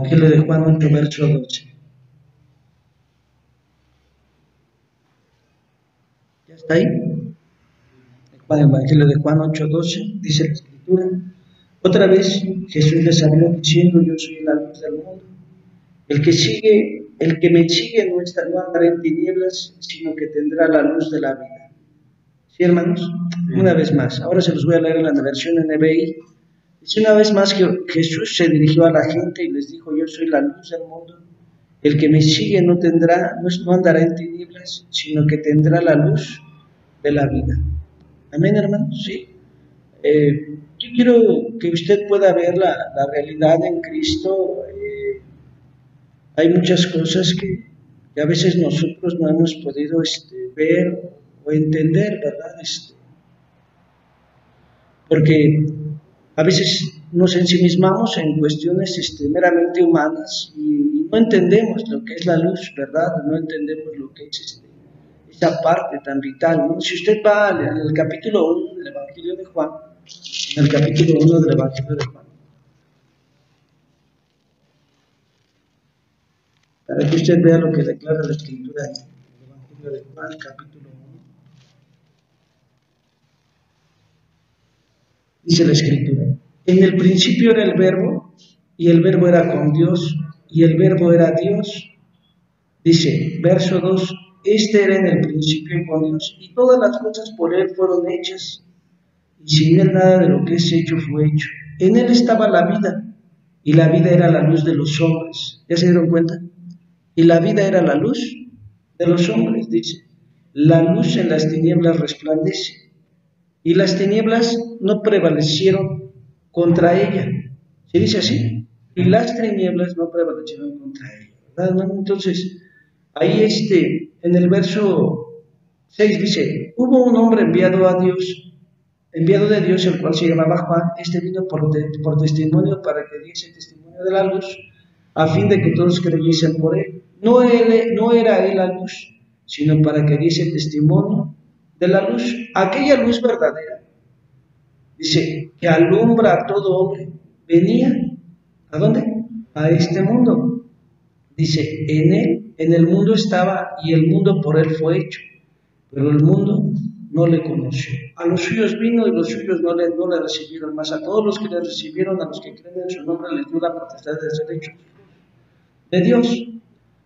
Evangelio de Juan 8, verso 12. ¿Ya está ahí? El Evangelio de Juan 8, 12, dice la Escritura. Otra vez Jesús les habló diciendo: yo soy la luz del mundo. El que me sigue no andará en tinieblas, sino que tendrá la luz de la vida. ¿Sí, hermanos? Una vez más, ahora se los voy a leer en la versión NBI. Dice una vez más que Jesús se dirigió a la gente y les dijo: yo soy la luz del mundo. El que me sigue no andará en tinieblas, sino que tendrá la luz de la vida. Amén, hermanos. Sí. Yo quiero que usted pueda ver la realidad en Cristo. Hay muchas cosas que a veces nosotros no hemos podido ver o entender, ¿verdad? Porque a veces nos ensimismamos en cuestiones meramente humanas y no entendemos lo que es la luz, ¿verdad? No entendemos lo que es esa parte tan vital, ¿no? Si usted va al capítulo 1 del Evangelio de Juan, en el capítulo 1 del Evangelio de Juan, para que usted vea lo que declara la Escritura en el Evangelio de Juan, capítulo 1. Dice la Escritura: en el principio era el Verbo, y el Verbo era con Dios, y el Verbo era Dios. Dice, verso 2, este era en el principio con Dios, y todas las cosas por Él fueron hechas, y sin Él nada de lo que es hecho fue hecho. En Él estaba la vida, y la vida era la luz de los hombres. ¿Ya se dieron cuenta? Y la vida era la luz de los hombres, dice. La luz en las tinieblas resplandece, y las tinieblas no prevalecieron contra ella. ¿Se dice así? Y las tinieblas no prevalecieron contra ella, ¿verdad? Entonces, ahí en el verso 6 dice: hubo un hombre enviado de Dios, el cual se llamaba Juan. Vino por testimonio, para que diese testimonio de la luz, a fin de que todos creyesen por él. No era él la luz, sino para que diese testimonio de la luz, aquella luz verdadera, dice, que alumbra a todo hombre. Venía, ¿a dónde? A este mundo. Dice, en el mundo estaba, y el mundo por él fue hecho, pero el mundo no le conoció. A los suyos vino, y los suyos no le recibieron. Mas a todos los que le recibieron, a los que creen en su nombre, les dio la potestad de ser hechos de Dios.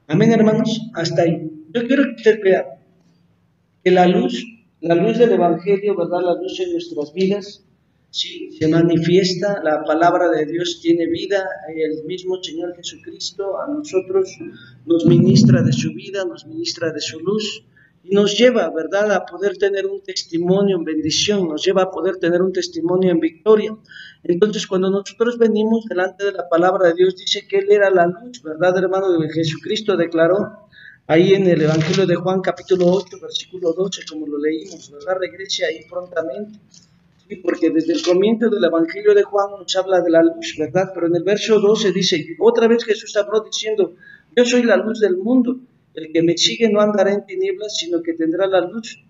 Amén, hermanos. Hasta ahí. Yo quiero que usted vea que la luz del Evangelio, ¿verdad? La luz en nuestras vidas, sí, se manifiesta. La palabra de Dios tiene vida. El mismo Señor Jesucristo a nosotros nos ministra de su vida, nos ministra de su luz, y nos lleva, ¿verdad?, a poder tener un testimonio en bendición, nos lleva a poder tener un testimonio en victoria. Entonces, cuando nosotros venimos delante de la palabra de Dios, dice que Él era la luz, ¿verdad, hermano? Jesucristo declaró ahí en el Evangelio de Juan, capítulo 8, versículo 12, como lo leímos, ¿verdad? Regrese ahí prontamente, ¿sí? Porque desde el comienzo del Evangelio de Juan nos habla de la luz, ¿verdad? Pero en el verso 12 dice, otra vez Jesús habló diciendo: yo soy la luz del mundo. El que me sigue no andará en tinieblas, sino que tendrá la luz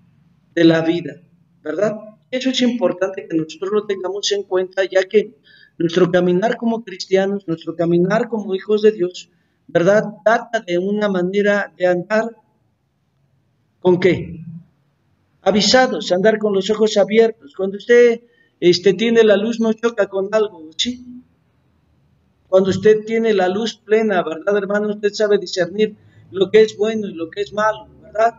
de la vida, ¿verdad? Eso es importante que nosotros lo tengamos en cuenta, ya que nuestro caminar como cristianos, nuestro caminar como hijos de Dios, ¿verdad?, data de una manera de andar, ¿con qué? Avisados, andar con los ojos abiertos. Cuando usted tiene la luz, no choca con algo, ¿sí? Cuando usted tiene la luz plena, ¿verdad, hermano? Usted sabe discernir lo que es bueno y lo que es malo, ¿verdad?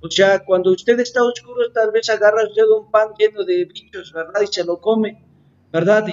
O sea, cuando usted está oscuro, tal vez agarra usted un pan lleno de bichos, ¿verdad? Y se lo come, ¿verdad?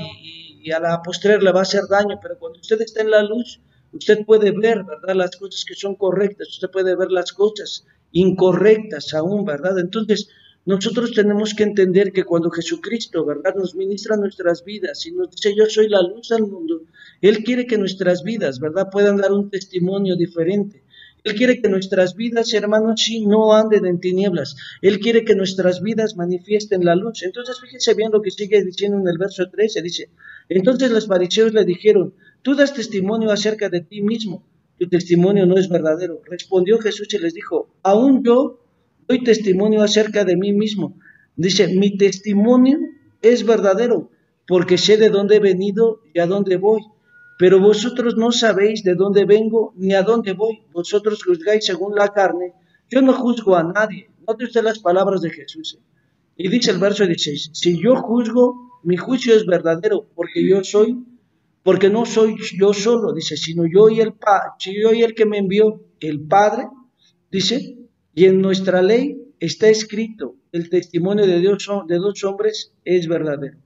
Y a la postre le va a hacer daño. Pero cuando usted está en la luz, usted puede ver, ¿verdad?, las cosas que son correctas. Usted puede ver las cosas incorrectas aún, ¿verdad? Entonces, nosotros tenemos que entender que cuando Jesucristo, ¿verdad?, nos ministra nuestras vidas y nos dice: yo soy la luz del mundo, Él quiere que nuestras vidas, ¿verdad?, puedan dar un testimonio diferente. Él quiere que nuestras vidas, hermanos, sí, no anden en tinieblas. Él quiere que nuestras vidas manifiesten la luz. Entonces, fíjense bien lo que sigue diciendo en el verso 13. Dice: entonces los fariseos le dijeron: tú das testimonio acerca de ti mismo, tu testimonio no es verdadero. Respondió Jesús y les dijo: aún yo doy testimonio acerca de mí mismo. Dice: mi testimonio es verdadero, porque sé de dónde he venido y a dónde voy. pero vosotros no sabéis de dónde vengo ni a dónde voy. Vosotros juzgáis según la carne. Yo no juzgo a nadie. Note usted las palabras de Jesús. Y dice el verso 16, si yo juzgo, mi juicio es verdadero, porque no soy yo solo, dice, sino yo y el que me envió, el Padre, dice, y en nuestra ley está escrito, el testimonio de Dios de dos hombres es verdadero.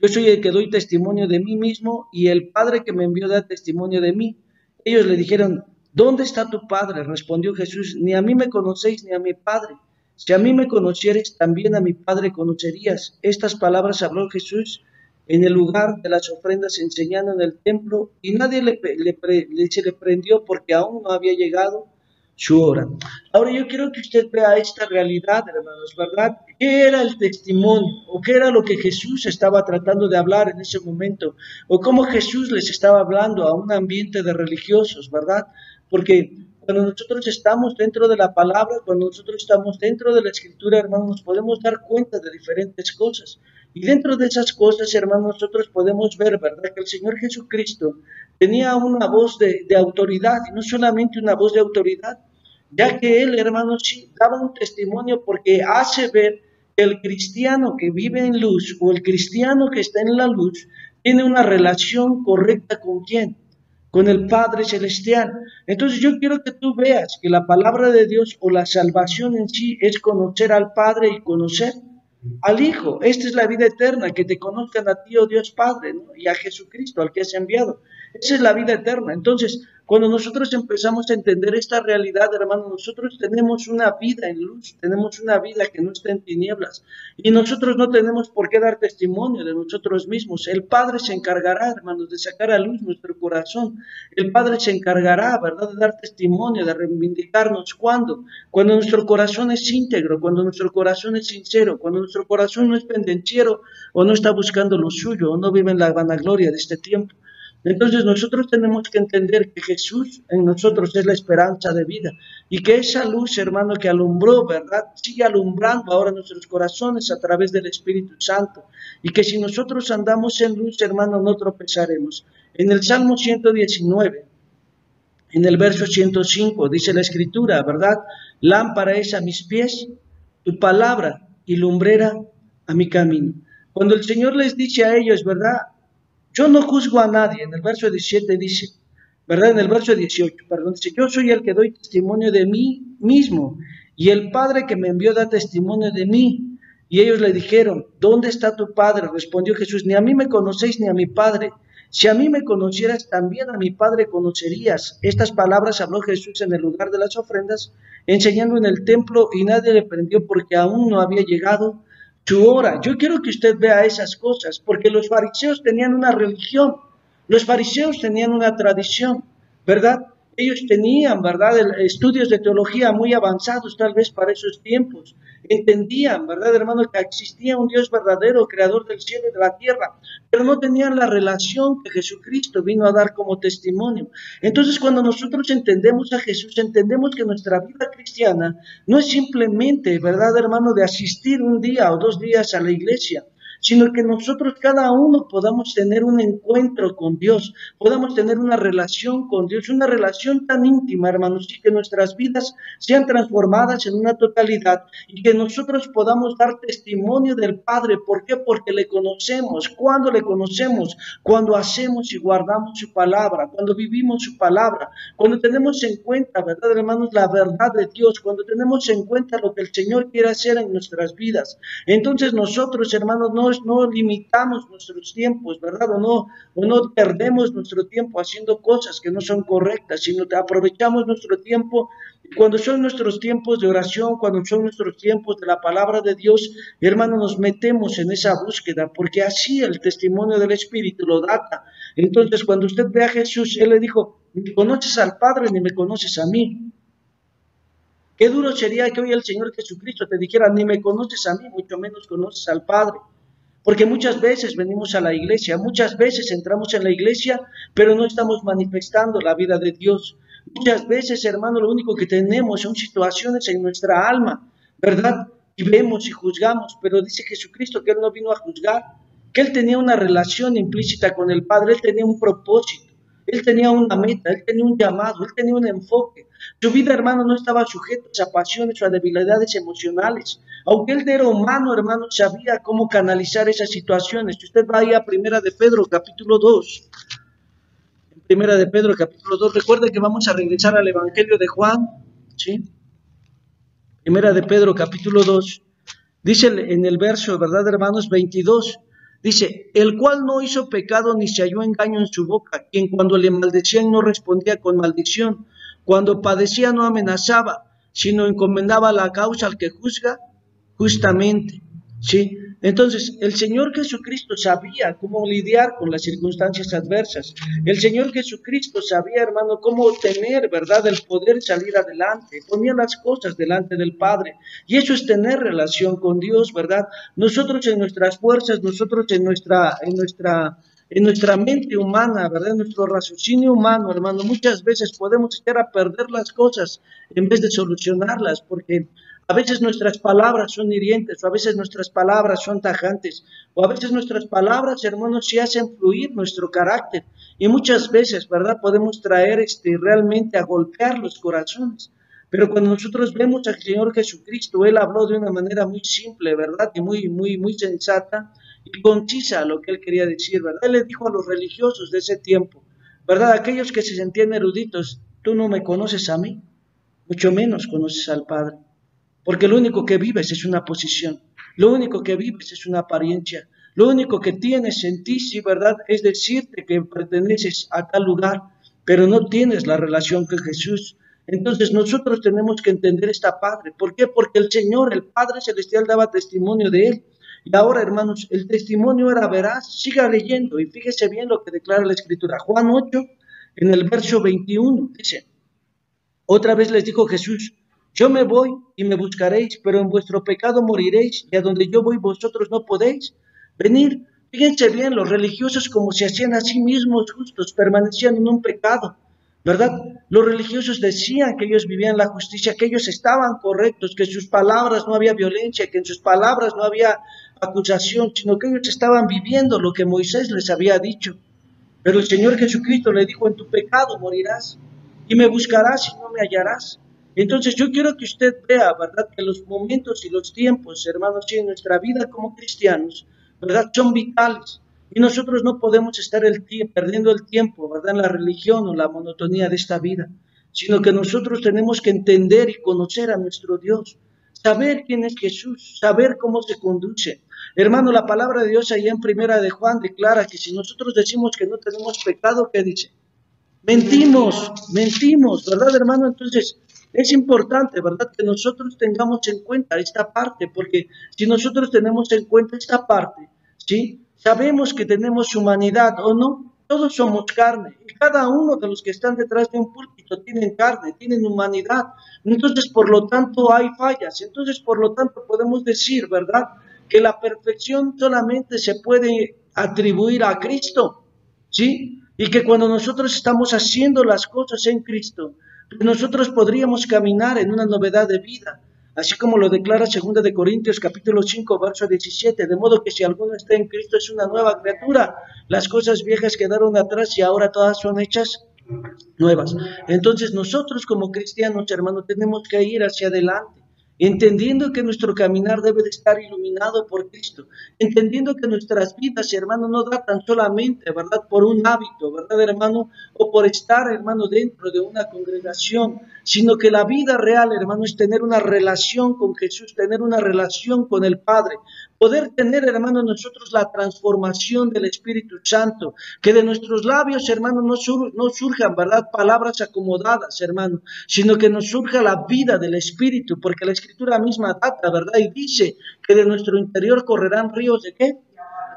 Yo soy el que doy testimonio de mí mismo y el Padre que me envió da testimonio de mí. Ellos le dijeron, ¿dónde está tu Padre? Respondió Jesús, ni a mí me conocéis ni a mi Padre. Si a mí me conocieres, también a mi Padre conocerías. Estas palabras habló Jesús en el lugar de las ofrendas enseñando en el templo y nadie se le prendió porque aún no había llegado su hora. Ahora yo quiero que usted vea esta realidad, hermanos, ¿verdad? ¿Qué era el testimonio? ¿O qué era lo que Jesús estaba tratando de hablar en ese momento? ¿O cómo Jesús les estaba hablando a un ambiente de religiosos, ¿verdad? Porque cuando nosotros estamos dentro de la palabra, cuando nosotros estamos dentro de la escritura, hermanos, nos podemos dar cuenta de diferentes cosas. Y dentro de esas cosas, hermanos, nosotros podemos ver, ¿verdad?, que el Señor Jesucristo tenía una voz de autoridad, y no solamente una voz de autoridad, ya que Él, hermanos, sí daba un testimonio porque hace ver que el cristiano que vive en luz o el cristiano que está en la luz tiene una relación correcta ¿con quién? Con el Padre Celestial. Entonces yo quiero que tú veas que la palabra de Dios o la salvación en sí es conocer al Padre y conocer al Hijo. Esta es la vida eterna, que te conozcan a ti, oh Dios Padre, ¿no?, y a Jesucristo, al que has enviado. Esa es la vida eterna. Entonces, cuando nosotros empezamos a entender esta realidad, hermano, nosotros tenemos una vida en luz, tenemos una vida que no está en tinieblas, y nosotros no tenemos por qué dar testimonio de nosotros mismos. El Padre se encargará, hermanos, de sacar a luz nuestro corazón. El Padre se encargará, ¿verdad?, de dar testimonio, de reivindicarnos. ¿Cuándo? Cuando nuestro corazón es íntegro, cuando nuestro corazón es sincero, cuando nuestro corazón no es pendenciero o no está buscando lo suyo o no vive en la vanagloria de este tiempo. Entonces nosotros tenemos que entender que Jesús en nosotros es la esperanza de vida y que esa luz, hermano, que alumbró, ¿verdad?, sigue alumbrando ahora nuestros corazones a través del Espíritu Santo, y que si nosotros andamos en luz, hermano, no tropezaremos. En el Salmo 119, en el verso 105, dice la Escritura, ¿verdad?, lámpara es a mis pies tu palabra y lumbrera a mi camino. Cuando el Señor les dice a ellos, ¿verdad?, yo no juzgo a nadie, en el verso 17 dice, ¿verdad?, en el verso 18, perdón, dice, yo soy el que doy testimonio de mí mismo, y el Padre que me envió da testimonio de mí. Y ellos le dijeron, ¿dónde está tu Padre? Respondió Jesús, ni a mí me conocéis ni a mi Padre. Si a mí me conocieras, también a mi Padre conocerías. Estas palabras habló Jesús en el lugar de las ofrendas, enseñando en el templo, y nadie le prendió porque aún no había llegado su hora. Yo quiero que usted vea esas cosas, porque los fariseos tenían una religión, los fariseos tenían una tradición, ¿verdad? Ellos tenían, ¿verdad?, estudios de teología muy avanzados tal vez para esos tiempos. Entendían, ¿verdad, hermano?, que existía un Dios verdadero, creador del cielo y de la tierra, pero no tenían la relación que Jesucristo vino a dar como testimonio. Entonces, cuando nosotros entendemos a Jesús, entendemos que nuestra vida cristiana no es simplemente, ¿verdad, hermano?, de asistir un día o 2 días a la iglesia, sino que nosotros cada uno podamos tener un encuentro con Dios, podamos tener una relación con Dios, una relación tan íntima, hermanos, y que nuestras vidas sean transformadas en una totalidad y que nosotros podamos dar testimonio del Padre. ¿Por qué? Porque le conocemos. ¿Cuándo le conocemos? Cuando hacemos y guardamos su palabra, cuando vivimos su palabra, cuando tenemos en cuenta, ¿verdad, hermanos?, la verdad de Dios, cuando tenemos en cuenta lo que el Señor quiere hacer en nuestras vidas. Entonces nosotros, hermanos, no limitamos nuestros tiempos, ¿verdad? O no perdemos nuestro tiempo haciendo cosas que no son correctas, sino que aprovechamos nuestro tiempo. Cuando son nuestros tiempos de oración, cuando son nuestros tiempos de la palabra de Dios, hermano, nos metemos en esa búsqueda, porque así el testimonio del Espíritu lo data. Entonces, cuando usted ve a Jesús, Él le dijo, ni conoces al Padre ni me conoces a mí. Qué duro sería que hoy el Señor Jesucristo te dijera, ni me conoces a mí, mucho menos conoces al Padre. Porque muchas veces venimos a la iglesia, muchas veces entramos en la iglesia, pero no estamos manifestando la vida de Dios. Muchas veces, hermano, lo único que tenemos son situaciones en nuestra alma, ¿verdad? Y vemos y juzgamos, pero dice Jesucristo que Él no vino a juzgar, que él tenía una relación implícita con el Padre, él tenía un propósito, él tenía una meta, él tenía un llamado, él tenía un enfoque. Su vida, hermano, no estaba sujeta a pasiones o a debilidades emocionales. Aunque él era humano, hermano, sabía cómo canalizar esas situaciones. Si usted va ahí a Primera de Pedro, capítulo 2, Primera de Pedro, capítulo 2, recuerde que vamos a regresar al Evangelio de Juan, ¿sí? Primera de Pedro, capítulo 2, dice en el verso, ¿verdad, hermanos? 22, dice, el cual no hizo pecado ni se halló engaño en su boca, quien cuando le maldecían no respondía con maldición, cuando padecía no amenazaba, sino encomendaba la causa al que juzga justamente, ¿sí? Entonces, el Señor Jesucristo sabía cómo lidiar con las circunstancias adversas. El Señor Jesucristo sabía, hermano, cómo tener, ¿verdad?, el poder salir adelante. Ponía las cosas delante del Padre. Y eso es tener relación con Dios, ¿verdad? Nosotros en nuestras fuerzas, nosotros en nuestra mente humana, ¿verdad? En nuestro raciocinio humano, hermano, muchas veces podemos llegar a perder las cosas en vez de solucionarlas, porque a veces nuestras palabras son hirientes, o a veces nuestras palabras son tajantes, o a veces nuestras palabras, hermanos, sí hacen fluir nuestro carácter. Y muchas veces, ¿verdad?, podemos traer realmente a golpear los corazones. Pero cuando nosotros vemos al Señor Jesucristo, Él habló de una manera muy simple, ¿verdad?, y muy sensata y concisa lo que Él quería decir, ¿verdad? Él le dijo a los religiosos de ese tiempo, ¿verdad?, aquellos que se sentían eruditos, tú no me conoces a mí, mucho menos conoces al Padre. Porque lo único que vives es una posición, lo único que vives es una apariencia, lo único que tienes en ti, sí, ¿verdad?, es decirte que perteneces a tal lugar, pero no tienes la relación con Jesús. Entonces nosotros tenemos que entender esta parte. ¿Por qué? Porque el Señor, el Padre Celestial, daba testimonio de Él. Y ahora, hermanos, el testimonio era veraz. Siga leyendo y fíjese bien lo que declara la Escritura. Juan 8, en el verso 21, dice, otra vez les dijo Jesús, yo me voy y me buscaréis, pero en vuestro pecado moriréis, y a donde yo voy vosotros no podéis venir. Fíjense bien, los religiosos como se hacían a sí mismos justos, permanecían en un pecado, ¿verdad? Los religiosos decían que ellos vivían la justicia, que ellos estaban correctos, que en sus palabras no había violencia, que en sus palabras no había acusación, sino que ellos estaban viviendo lo que Moisés les había dicho. Pero el Señor Jesucristo le dijo, en tu pecado morirás y me buscarás y no me hallarás. Entonces yo quiero que usted vea, ¿verdad?, que los momentos y los tiempos, hermanos, en nuestra vida como cristianos, ¿verdad?, son vitales. Y nosotros no podemos estar perdiendo el tiempo, ¿verdad?, en la religión o la monotonía de esta vida, sino que nosotros tenemos que entender y conocer a nuestro Dios, saber quién es Jesús, saber cómo se conduce. Hermano, la palabra de Dios allá en Primera de Juan declara que si nosotros decimos que no tenemos pecado, ¿qué dice? Mentimos, ¿verdad, hermano? Entonces, es importante, ¿verdad?, que nosotros tengamos en cuenta esta parte, porque si nosotros tenemos en cuenta esta parte, ¿sí?, sabemos que tenemos humanidad o no, todos somos carne, y cada uno de los que están detrás de un púlpito tienen carne, tienen humanidad, entonces, por lo tanto, hay fallas, entonces, por lo tanto, podemos decir, ¿verdad?, que la perfección solamente se puede atribuir a Cristo, ¿sí? Y que cuando nosotros estamos haciendo las cosas en Cristo, pues nosotros podríamos caminar en una novedad de vida, así como lo declara 2 de Corintios capítulo 5, verso 17, de modo que si alguno está en Cristo es una nueva criatura, las cosas viejas quedaron atrás y ahora todas son hechas nuevas. Entonces nosotros como cristianos, hermanos, tenemos que ir hacia adelante, entendiendo que nuestro caminar debe de estar iluminado por Cristo, entendiendo que nuestras vidas, hermano, no datan solamente, ¿verdad?, por un hábito, ¿verdad, hermano?, o por estar, hermano, dentro de una congregación, sino que la vida real, hermano, es tener una relación con Jesús, tener una relación con el Padre, poder tener, hermano, nosotros la transformación del Espíritu Santo, que de nuestros labios, hermano, no surjan, ¿verdad?, palabras acomodadas, hermano, sino que nos surja la vida del Espíritu, porque la Escritura misma data, ¿verdad?, y dice que de nuestro interior correrán ríos de ¿qué?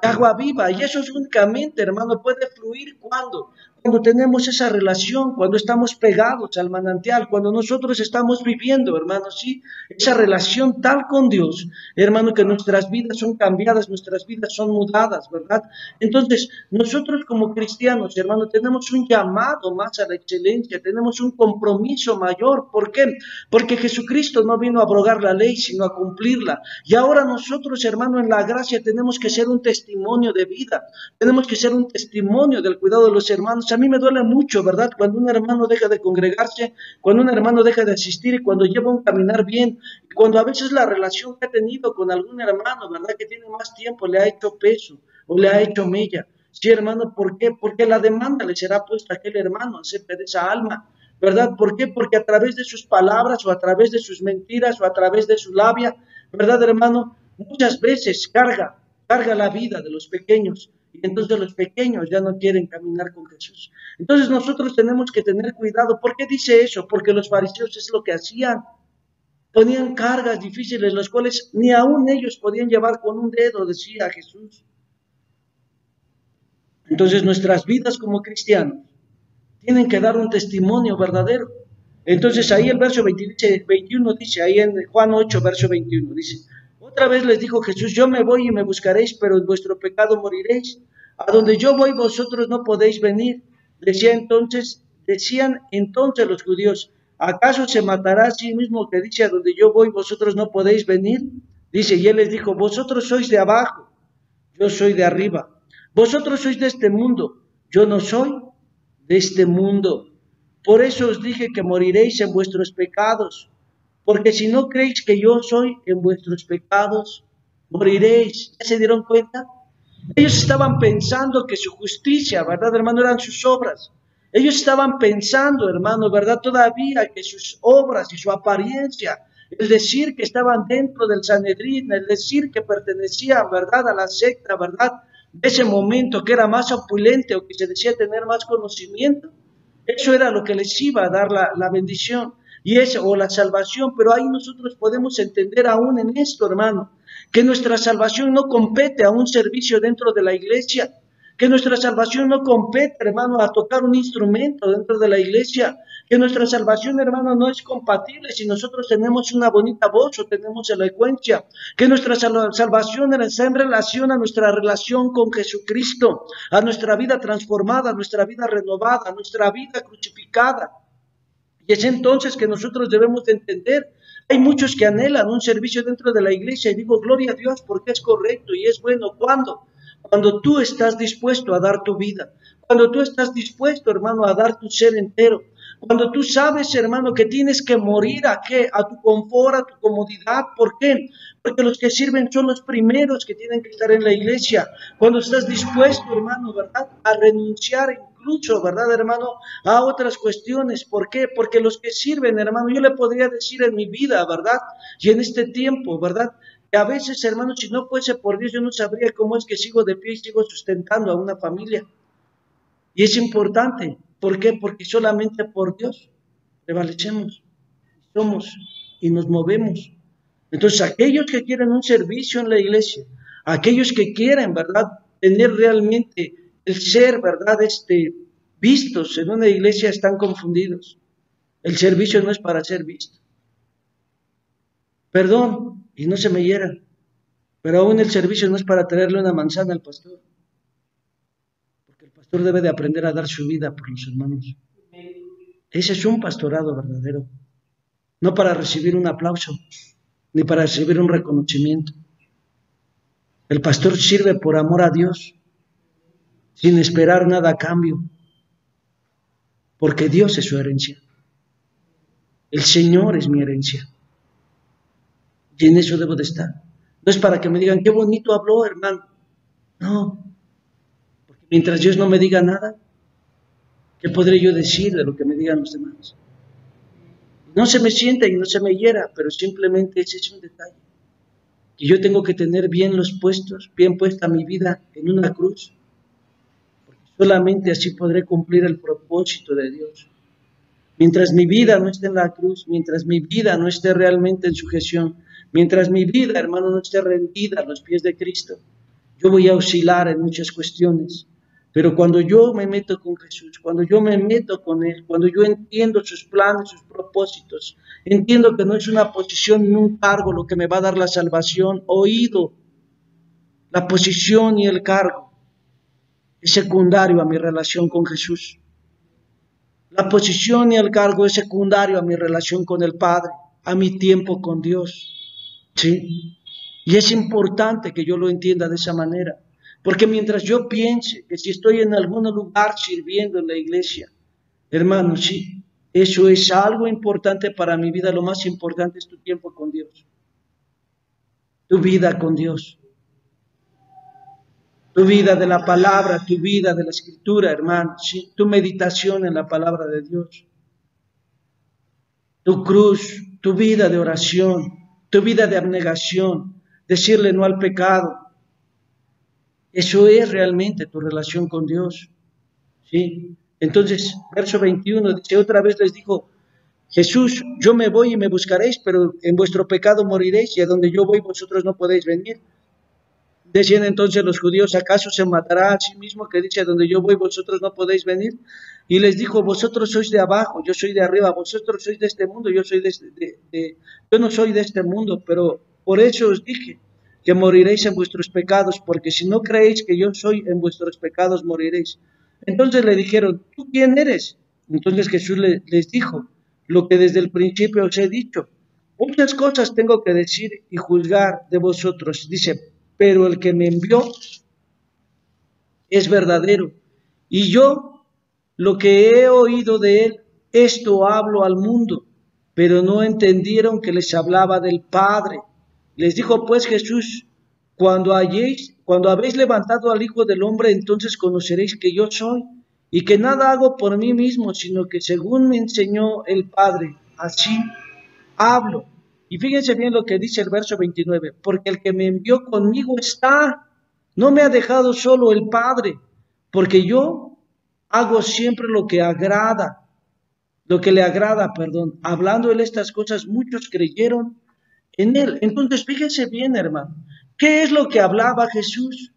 De agua viva, y eso es únicamente, hermano, puede fluir, ¿cuándo? cuando tenemos esa relación, cuando estamos pegados al manantial, cuando nosotros estamos viviendo, hermano, sí, esa relación tal con Dios, hermano, que nuestras vidas son cambiadas, nuestras vidas son mudadas, ¿verdad? Entonces, nosotros como cristianos, hermano, tenemos un llamado más a la excelencia, tenemos un compromiso mayor. ¿Por qué? Porque Jesucristo no vino a abrogar la ley, sino a cumplirla. Y ahora nosotros, hermano, en la gracia tenemos que ser un testimonio de vida, tenemos que ser un testimonio del cuidado de los hermanos. A mí me duele mucho, ¿verdad? Cuando un hermano deja de congregarse, cuando un hermano deja de asistir y cuando lleva un caminar bien, y cuando a veces la relación que ha tenido con algún hermano, ¿verdad? Que tiene más tiempo, le ha hecho peso o le ha hecho mella. Sí, hermano, ¿por qué? Porque la demanda le será puesta a aquel hermano acerca de esa alma, ¿verdad? ¿Por qué? Porque a través de sus palabras o a través de sus mentiras o a través de su labia, ¿verdad, hermano? Muchas veces carga la vida de los pequeños. Y entonces los pequeños ya no quieren caminar con Jesús. Entonces nosotros tenemos que tener cuidado. ¿Por qué dice eso? Porque los fariseos es lo que hacían. Ponían cargas difíciles, las cuales ni aún ellos podían llevar con un dedo, decía Jesús. Entonces nuestras vidas como cristianos tienen que dar un testimonio verdadero. Entonces ahí el verso 21 dice, ahí en Juan 8, verso 21, dice: otra vez les dijo Jesús: yo me voy y me buscaréis, pero en vuestro pecado moriréis. A donde yo voy vosotros no podéis venir. Decían entonces los judíos: ¿acaso se matará a sí mismo que dice: a donde yo voy vosotros no podéis venir? Dice, y él les dijo: vosotros sois de abajo, yo soy de arriba. Vosotros sois de este mundo, yo no soy de este mundo. Por eso os dije que moriréis en vuestros pecados, porque si no creéis que yo soy, en vuestros pecados moriréis. ¿Ya se dieron cuenta? Ellos estaban pensando que su justicia, ¿verdad, hermano?, eran sus obras. Ellos estaban pensando, hermano, ¿verdad?, todavía que sus obras y su apariencia, el decir que estaban dentro del Sanedrín, el decir que pertenecían, ¿verdad?, a la secta, ¿verdad?, de ese momento, que era más opulente o que se decía tener más conocimiento, eso era lo que les iba a dar la bendición y eso, o la salvación. Pero ahí nosotros podemos entender aún en esto, hermano, que nuestra salvación no compete a un servicio dentro de la iglesia, que nuestra salvación no compete, hermano, a tocar un instrumento dentro de la iglesia, que nuestra salvación, hermano, no es compatible si nosotros tenemos una bonita voz o tenemos elocuencia, que nuestra salvación está en relación a nuestra relación con Jesucristo, a nuestra vida transformada, a nuestra vida renovada, a nuestra vida crucificada. Y es entonces que nosotros debemos de entender. Hay muchos que anhelan un servicio dentro de la iglesia y digo, gloria a Dios, porque es correcto y es bueno. ¿Cuándo? Cuando tú estás dispuesto a dar tu vida, cuando tú estás dispuesto, hermano, a dar tu ser entero, cuando tú sabes, hermano, que tienes que morir ¿a qué? A tu confort, a tu comodidad. ¿Por qué? Porque los que sirven son los primeros que tienen que estar en la iglesia. Cuando estás dispuesto, hermano, ¿verdad?, a renunciar incluso, ¿verdad, hermano?, a otras cuestiones. ¿Por qué? Porque los que sirven, hermano, yo le podría decir en mi vida, ¿verdad?, y en este tiempo, ¿verdad?, que a veces, hermano, si no fuese por Dios, yo no sabría cómo es que sigo de pie y sigo sustentando a una familia. Y es importante. ¿Por qué? Porque solamente por Dios prevalecemos, somos y nos movemos. Entonces, aquellos que quieren un servicio en la iglesia, aquellos que quieren, ¿verdad?, tener realmente el ser, ¿verdad?, vistos en una iglesia, están confundidos. El servicio no es para ser visto. Perdón, y no se me hieran, pero aún el servicio no es para traerle una manzana al pastor. Porque el pastor debe de aprender a dar su vida por los hermanos. Ese es un pastorado verdadero. No para recibir un aplauso, ni para recibir un reconocimiento. El pastor sirve por amor a Dios, sin esperar nada a cambio, porque Dios es su herencia. El Señor es mi herencia. Y en eso debo de estar. No es para que me digan, qué bonito habló, hermano. No, porque mientras Dios no me diga nada, ¿qué podré yo decir de lo que me digan los demás? No se me sienta y no se me hiera, pero simplemente ese es un detalle. Y yo tengo que tener bien puesta mi vida en una cruz, porque solamente así podré cumplir el propósito de Dios. Mientras mi vida no esté en la cruz, mientras mi vida no esté realmente en sujeción, mientras mi vida, hermano, no esté rendida a los pies de Cristo, yo voy a oscilar en muchas cuestiones. Pero cuando yo me meto con Jesús, cuando yo me meto con Él, cuando yo entiendo sus planes, sus propósitos, entiendo que no es una posición ni un cargo lo que me va a dar la salvación, oído, la posición y el cargo es secundario a mi relación con Jesús. La posición y el cargo es secundario a mi relación con el Padre, a mi tiempo con Dios. ¿Sí? Y es importante que yo lo entienda de esa manera. Porque mientras yo piense que si estoy en algún lugar sirviendo en la iglesia, hermano, sí, eso es algo importante para mi vida. Lo más importante es tu tiempo con Dios, tu vida con Dios, tu vida de la palabra, tu vida de la escritura, hermano, sí, tu meditación en la palabra de Dios, tu cruz, tu vida de oración, tu vida de abnegación, decirle no al pecado. Eso es realmente tu relación con Dios. ¿Sí? Entonces, verso 21 dice, otra vez les dijo Jesús, yo me voy y me buscaréis, pero en vuestro pecado moriréis, y a donde yo voy vosotros no podéis venir. Decían entonces los judíos, ¿acaso se matará a sí mismo que dice, a donde yo voy vosotros no podéis venir? Y les dijo, vosotros sois de abajo, yo soy de arriba, vosotros sois de este mundo, yo no soy de este mundo, pero por eso os dije que moriréis en vuestros pecados, porque si no creéis que yo soy, en vuestros pecados moriréis. Entonces le dijeron, ¿tú quién eres? Entonces Jesús les dijo, lo que desde el principio os he dicho. Muchas cosas tengo que decir y juzgar de vosotros. Dice, pero el que me envió es verdadero. Y yo, lo que he oído de él, esto hablo al mundo. Pero no entendieron que les hablaba del Padre. Les dijo pues Jesús, cuando habéis levantado al Hijo del Hombre, entonces conoceréis que yo soy, y que nada hago por mí mismo, sino que según me enseñó el Padre, así hablo. Y fíjense bien lo que dice el verso 29, porque el que me envió conmigo está, no me ha dejado solo el Padre, porque yo hago siempre lo que le agrada, perdón. Hablando él estas cosas, muchos creyeron en él. Entonces, fíjense bien, hermano, ¿qué es lo que hablaba Jesús?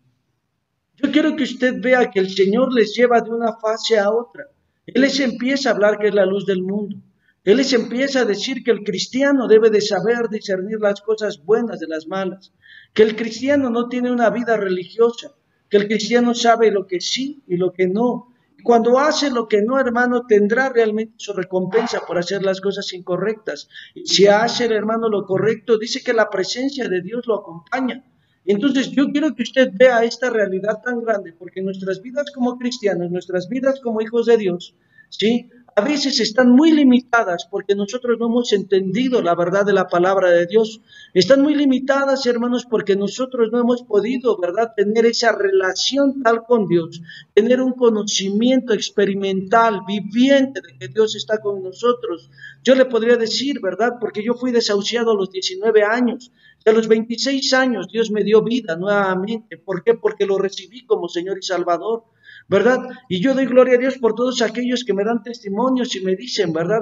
Yo quiero que usted vea que el Señor les lleva de una fase a otra. Él les empieza a hablar que es la luz del mundo. Él les empieza a decir que el cristiano debe de saber discernir las cosas buenas de las malas, que el cristiano no tiene una vida religiosa, que el cristiano sabe lo que sí y lo que no. Cuando hace lo que no, hermano, tendrá realmente su recompensa por hacer las cosas incorrectas. Y si hace el hermano lo correcto, dice que la presencia de Dios lo acompaña. Entonces yo quiero que usted vea esta realidad tan grande, porque nuestras vidas como cristianos, nuestras vidas como hijos de Dios, ¿sí? A veces están muy limitadas porque nosotros no hemos entendido la verdad de la palabra de Dios. Están muy limitadas, hermanos, porque nosotros no hemos podido, ¿verdad?, tener esa relación tal con Dios, tener un conocimiento experimental, viviente de que Dios está con nosotros. Yo le podría decir, ¿verdad?, porque yo fui desahuciado a los 19 años. Y a los 26 años Dios me dio vida nuevamente. ¿Por qué? Porque lo recibí como Señor y Salvador, ¿verdad? Y yo doy gloria a Dios por todos aquellos que me dan testimonios y me dicen, ¿verdad?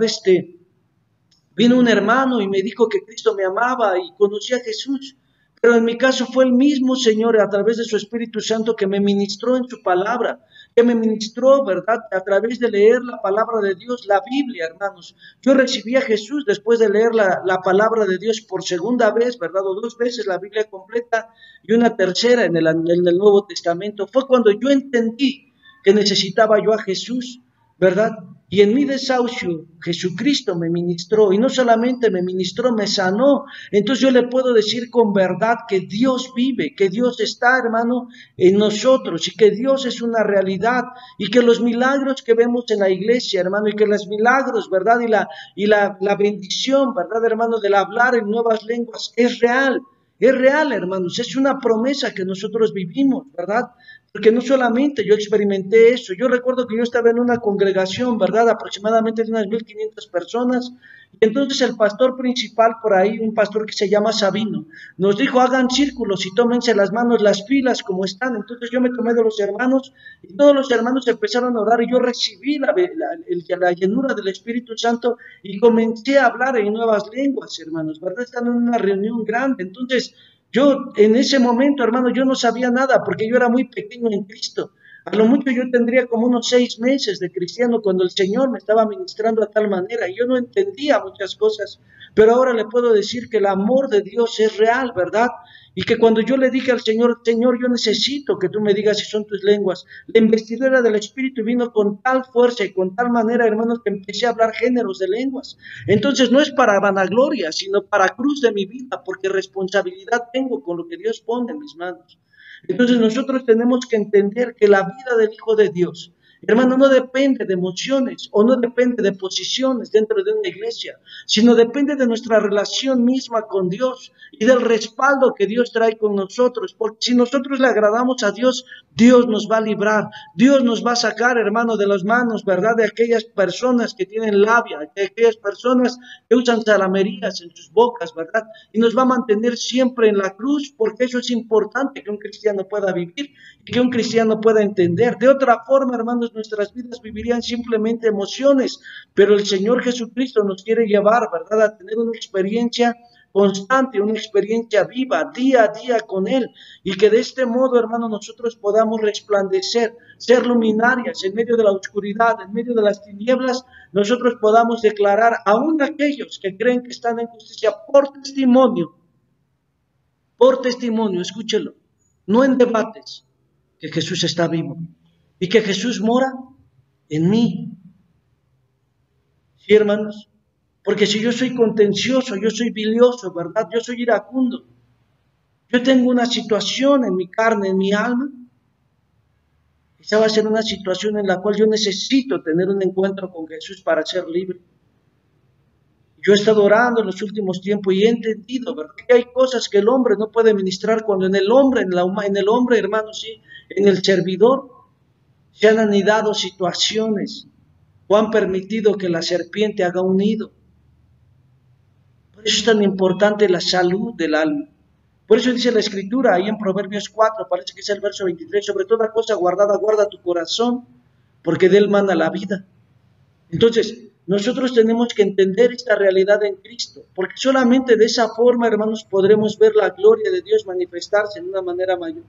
Vino un hermano y me dijo que Cristo me amaba y conocí a Jesús. Pero en mi caso fue el mismo Señor a través de su Espíritu Santo que me ministró en su palabra, que me ministró, ¿verdad?, a través de leer la palabra de Dios, la Biblia, hermanos. Yo recibí a Jesús después de leer la palabra de Dios por segunda vez, ¿verdad?, o dos veces la Biblia completa y una tercera en el Nuevo Testamento. Fue cuando yo entendí que necesitaba yo a Jesús, ¿verdad? Y en mi desahucio Jesucristo me ministró, y no solamente me ministró, me sanó. Entonces yo le puedo decir con verdad que Dios vive, que Dios está, hermano, en nosotros, y que Dios es una realidad, y que los milagros que vemos en la iglesia, hermano, y que los milagros, ¿verdad?, y la bendición, ¿verdad?, hermano, del hablar en nuevas lenguas es real. Es real, hermanos, es una promesa que nosotros vivimos, ¿verdad? Porque no solamente yo experimenté eso, yo recuerdo que yo estaba en una congregación, ¿verdad?, aproximadamente de unas 1500 personas, y entonces el pastor principal por ahí, un pastor que se llama Sabino, nos dijo, hagan círculos y tómense las manos, las filas como están. Entonces yo me tomé de los hermanos, y todos los hermanos empezaron a orar, y yo recibí la llenura del Espíritu Santo, y comencé a hablar en nuevas lenguas, hermanos, ¿verdad? Están en una reunión grande. Entonces, yo en ese momento, hermano, yo no sabía nada porque yo era muy pequeño en Cristo. A lo mucho yo tendría como unos 6 meses de cristiano cuando el Señor me estaba ministrando a tal manera y yo no entendía muchas cosas, pero ahora le puedo decir que el amor de Dios es real, ¿verdad? Y que cuando yo le dije al Señor, Señor, yo necesito que tú me digas si son tus lenguas, la investidura del Espíritu vino con tal fuerza y con tal manera, hermanos, que empecé a hablar géneros de lenguas. Entonces no es para vanagloria, sino para cruz de mi vida, porque responsabilidad tengo con lo que Dios pone en mis manos. Entonces nosotros tenemos que entender que la vida del Hijo de Dios, hermano, no depende de emociones o no depende de posiciones dentro de una iglesia, sino depende de nuestra relación misma con Dios y del respaldo que Dios trae con nosotros. Porque si nosotros le agradamos a Dios, Dios nos va a librar, Dios nos va a sacar, hermano, de las manos, ¿verdad? De aquellas personas que tienen labia, de aquellas personas que usan zalamerías en sus bocas, ¿verdad? Y nos va a mantener siempre en la cruz, porque eso es importante que un cristiano pueda vivir y que un cristiano pueda entender. De otra forma, hermanos, nuestras vidas vivirían simplemente emociones, pero el Señor Jesucristo nos quiere llevar, ¿verdad?, a tener una experiencia constante, una experiencia viva, día a día con Él, y que de este modo, hermano, nosotros podamos resplandecer, ser luminarias en medio de la oscuridad, en medio de las tinieblas, nosotros podamos declarar aún aquellos que creen que están en justicia por testimonio, escúchelo, no en debates, que Jesús está vivo y que Jesús mora en mí. ¿Sí, hermanos? Porque si yo soy contencioso, yo soy bilioso, ¿verdad? Yo soy iracundo. Yo tengo una situación en mi carne, en mi alma. Esa va a ser una situación en la cual yo necesito tener un encuentro con Jesús para ser libre. Yo he estado orando en los últimos tiempos y he entendido, ¿verdad?, que hay cosas que el hombre no puede ministrar cuando en el hombre, hermanos, sí, en el servidor, se han anidado situaciones o han permitido que la serpiente haga un nido. Por eso es tan importante la salud del alma. Por eso dice la Escritura, ahí en Proverbios 4, parece que es el verso 23, sobre toda cosa guardada, guarda tu corazón, porque de él mana la vida. Entonces, nosotros tenemos que entender esta realidad en Cristo, porque solamente de esa forma, hermanos, podremos ver la gloria de Dios manifestarse de una manera mayor.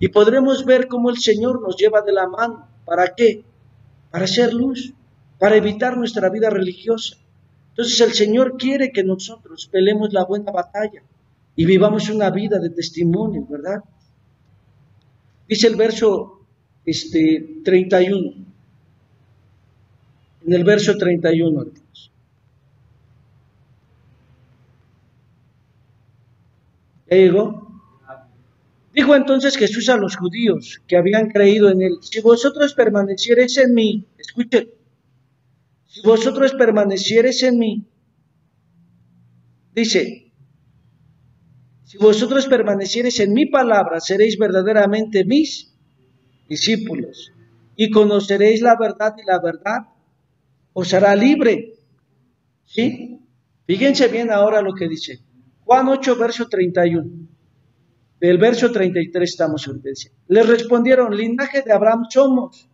Y podremos ver cómo el Señor nos lleva de la mano. ¿Para qué? Para hacer luz, para evitar nuestra vida religiosa. Entonces el Señor quiere que nosotros peleemos la buena batalla y vivamos una vida de testimonio, ¿verdad? Dice el verso 31. En el verso 31, hermanos. ¿Ya llegó? Dijo entonces Jesús a los judíos que habían creído en él: si vosotros permaneciereis en mí, escuchen, si vosotros permaneciereis en mí, dice, si vosotros permaneciereis en mi palabra, seréis verdaderamente mis discípulos y conoceréis la verdad y la verdad os hará libre. ¿Sí? Fíjense bien ahora lo que dice Juan 8, verso 31. Del verso 33 estamos en iglesia. Les respondieron: linaje de Abraham somos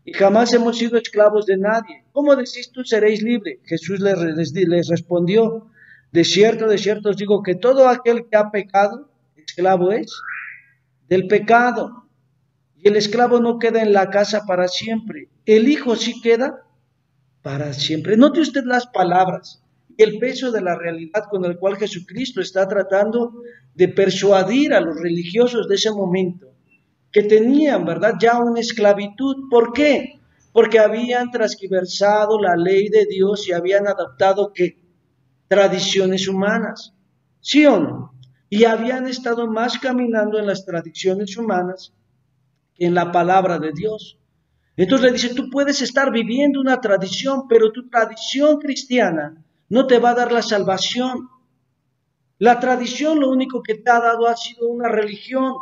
y jamás hemos sido esclavos de nadie. ¿Cómo decís tú seréis libre? Jesús les respondió: de cierto os digo que todo aquel que ha pecado, esclavo es del pecado. Y el esclavo no queda en la casa para siempre, el Hijo sí queda para siempre. Note usted las palabras y el peso de la realidad con el cual Jesucristo está tratando de persuadir a los religiosos de ese momento, que tenían, ¿verdad?, ya una esclavitud. ¿Por qué? Porque habían transgiversado la ley de Dios y habían adoptado, ¿qué?, tradiciones humanas, ¿sí o no? Y habían estado más caminando en las tradiciones humanas que en la palabra de Dios. Entonces le dice: tú puedes estar viviendo una tradición, pero tu tradición cristiana no te va a dar la salvación. La tradición lo único que te ha dado ha sido una religión,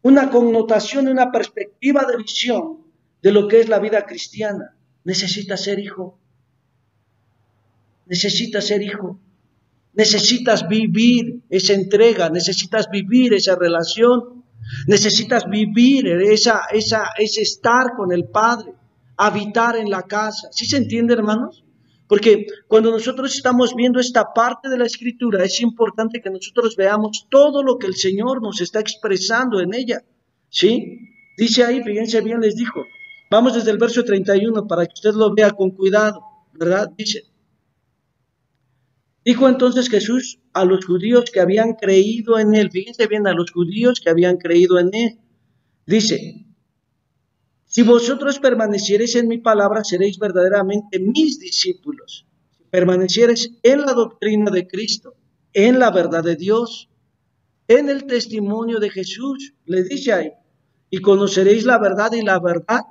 una connotación, una perspectiva de visión de lo que es la vida cristiana. Necesitas ser hijo. Necesitas ser hijo. Necesitas vivir esa entrega, necesitas vivir esa relación. Necesitas vivir ese estar con el Padre, habitar en la casa. ¿Sí se entiende, hermanos? Porque cuando nosotros estamos viendo esta parte de la Escritura, es importante que nosotros veamos todo lo que el Señor nos está expresando en ella. ¿Sí? Dice ahí, fíjense bien, les dijo, vamos desde el verso 31 para que usted lo vea con cuidado, ¿verdad? Dijo entonces Jesús a los judíos que habían creído en él, fíjense bien, a los judíos que habían creído en él, dice, si vosotros permaneciereis en mi palabra, seréis verdaderamente mis discípulos. Si permaneciereis en la doctrina de Cristo, en la verdad de Dios, en el testimonio de Jesús, le dice ahí, y conoceréis la verdad y la verdad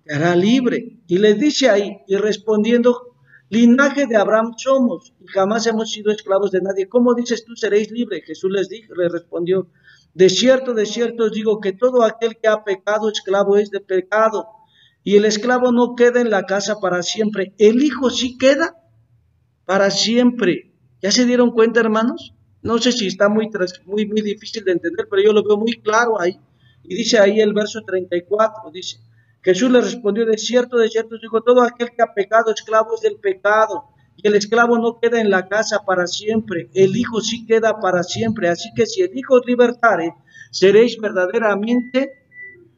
te hará libre. Y les dice ahí, y respondiendo, linaje de Abraham somos, y jamás hemos sido esclavos de nadie. ¿Cómo dices tú seréis libres? Jesús les respondió, de cierto os digo que todo aquel que ha pecado, esclavo es de pecado, y el esclavo no queda en la casa para siempre, el hijo sí queda para siempre. ¿Ya se dieron cuenta, hermanos? No sé si está muy difícil de entender, pero yo lo veo muy claro ahí. Y dice ahí el verso 34, dice, Jesús le respondió, de cierto os digo, todo aquel que ha pecado, esclavo es del pecado, y el esclavo no queda en la casa para siempre, el hijo sí queda para siempre. Así que si el hijo os libertare, seréis verdaderamente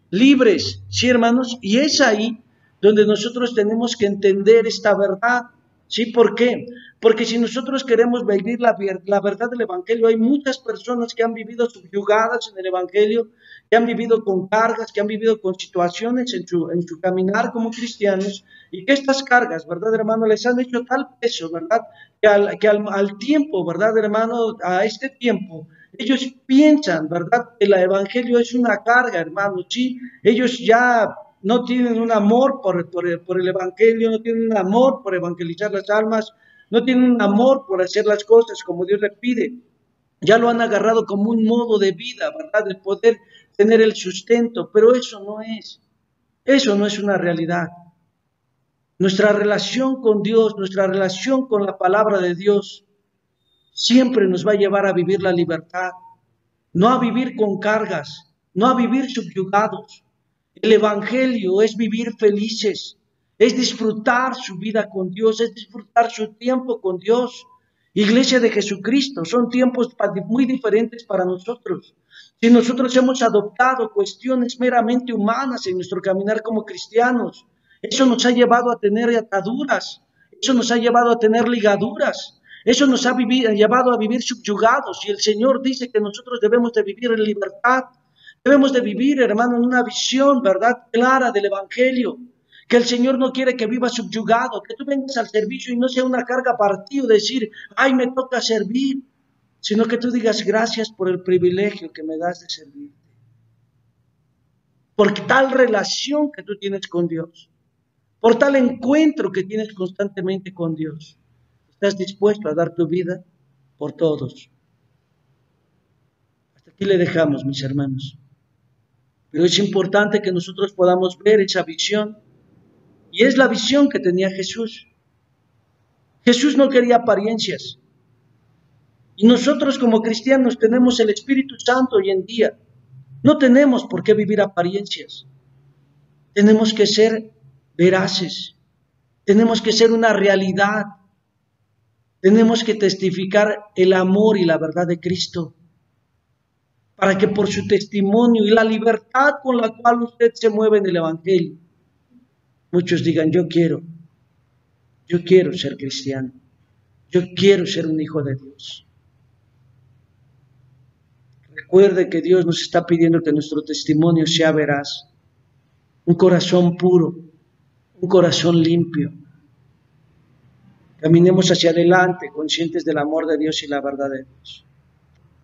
libres, ¿sí, hermanos? Y es ahí donde nosotros tenemos que entender esta verdad, ¿sí? ¿Por qué? Porque si nosotros queremos vivir la verdad del Evangelio, hay muchas personas que han vivido subyugadas en el Evangelio, que han vivido con cargas, que han vivido con situaciones en su caminar como cristianos, y que estas cargas, ¿verdad, hermano? Les han hecho tal peso, ¿verdad? Que al tiempo, ¿verdad, hermano? A este tiempo, ellos piensan, ¿verdad?, que el Evangelio es una carga, hermano, ¿sí? Ellos ya no tienen un amor por el Evangelio, no tienen un amor por evangelizar las almas, no tienen un amor por hacer las cosas como Dios les pide. Ya lo han agarrado como un modo de vida, ¿verdad?, el poder tener el sustento, pero eso no es una realidad. Nuestra relación con Dios, nuestra relación con la palabra de Dios, siempre nos va a llevar a vivir la libertad, no a vivir con cargas, no a vivir subyugados. El Evangelio es vivir felices, es disfrutar su vida con Dios, es disfrutar su tiempo con Dios. Iglesia de Jesucristo, son tiempos muy diferentes para nosotros. Si nosotros hemos adoptado cuestiones meramente humanas en nuestro caminar como cristianos, eso nos ha llevado a tener ataduras, eso nos ha llevado a tener ligaduras, eso nos ha llevado a vivir subyugados, y el Señor dice que nosotros debemos de vivir en libertad, debemos de vivir, hermano, en una visión, ¿verdad?, clara del Evangelio, que el Señor no quiere que vivas subyugado, que tú vengas al servicio y no sea una carga para ti o decir, ay, me toca servir, sino que tú digas, gracias por el privilegio que me das de servirte, por tal relación que tú tienes con Dios, por tal encuentro que tienes constantemente con Dios. ¿Estás dispuesto a dar tu vida por todos? Hasta aquí le dejamos, mis hermanos. Pero es importante que nosotros podamos ver esa visión, y es la visión que tenía Jesús. Jesús no quería apariencias, y nosotros como cristianos tenemos el Espíritu Santo hoy en día. No tenemos por qué vivir apariencias. Tenemos que ser veraces, tenemos que ser una realidad. Tenemos que testificar el amor y la verdad de Cristo, para que por su testimonio y la libertad con la cual usted se mueve en el Evangelio, muchos digan, yo quiero ser cristiano, yo quiero ser un hijo de Dios. Recuerde que Dios nos está pidiendo que nuestro testimonio sea veraz, un corazón puro, un corazón limpio. Caminemos hacia adelante, conscientes del amor de Dios y la verdad de Dios.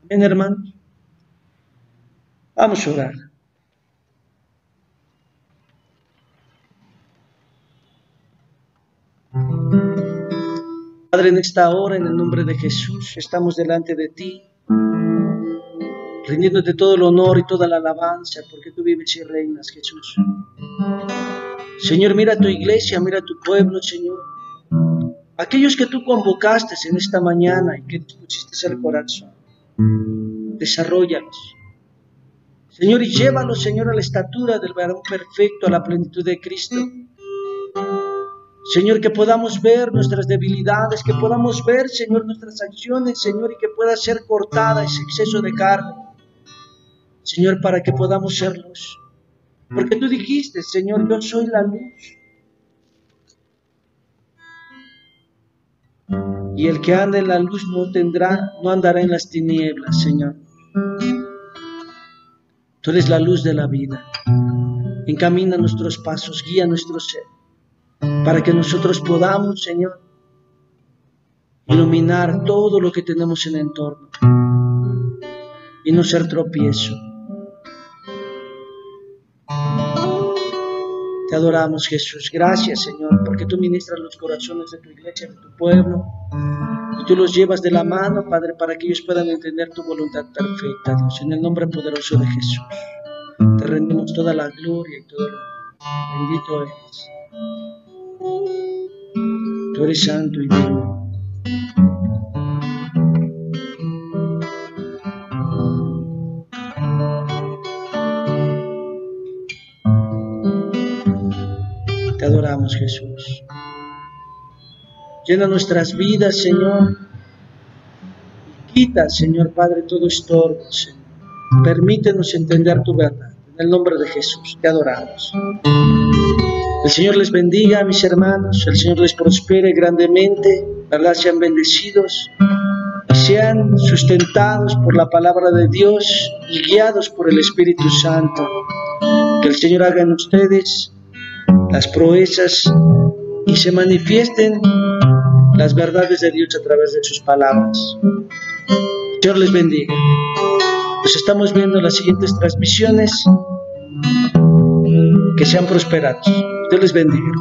Amén, hermanos. Vamos a orar. Padre, en esta hora, en el nombre de Jesús, estamos delante de ti, rindiéndote todo el honor y toda la alabanza, porque tú vives y reinas, Jesús. Señor, mira tu iglesia, mira tu pueblo, Señor. Aquellos que tú convocaste en esta mañana y que te pusiste al corazón, desarróllalos, Señor, y llévalos, Señor, a la estatura del varón perfecto, a la plenitud de Cristo. Señor, que podamos ver nuestras debilidades, que podamos ver, Señor, nuestras acciones, Señor, y que pueda ser cortada ese exceso de carne, Señor, para que podamos ser luz, Porque tú dijiste, Señor, yo soy la luz. Y el que anda en la luz no andará en las tinieblas, Señor. Tú eres la luz de la vida. Encamina nuestros pasos, guía nuestro ser, para que nosotros podamos, Señor, iluminar todo lo que tenemos en el entorno y no ser tropiezo. Te adoramos, Jesús. Gracias, Señor, porque tú ministras los corazones de tu iglesia, de tu pueblo, y tú los llevas de la mano, Padre, para que ellos puedan entender tu voluntad perfecta, Dios. En el nombre poderoso de Jesús, te rendimos toda la gloria y todo el honor. Bendito eres. Tú eres santo y digno. Te adoramos, Jesús. Llena nuestras vidas, Señor. Quita, Señor Padre, todo estorbo, Señor. Permítenos entender tu verdad. En el nombre de Jesús, te adoramos. El Señor les bendiga, mis hermanos. El Señor les prospere grandemente. ¿Verdad? Sean bendecidos y sean sustentados por la palabra de Dios y guiados por el Espíritu Santo. Que el Señor haga en ustedes las proezas y se manifiesten las verdades de Dios a través de sus palabras. Señor les bendiga. Nos estamos viendo en las siguientes transmisiones. Que sean prosperados. Dios les bendiga.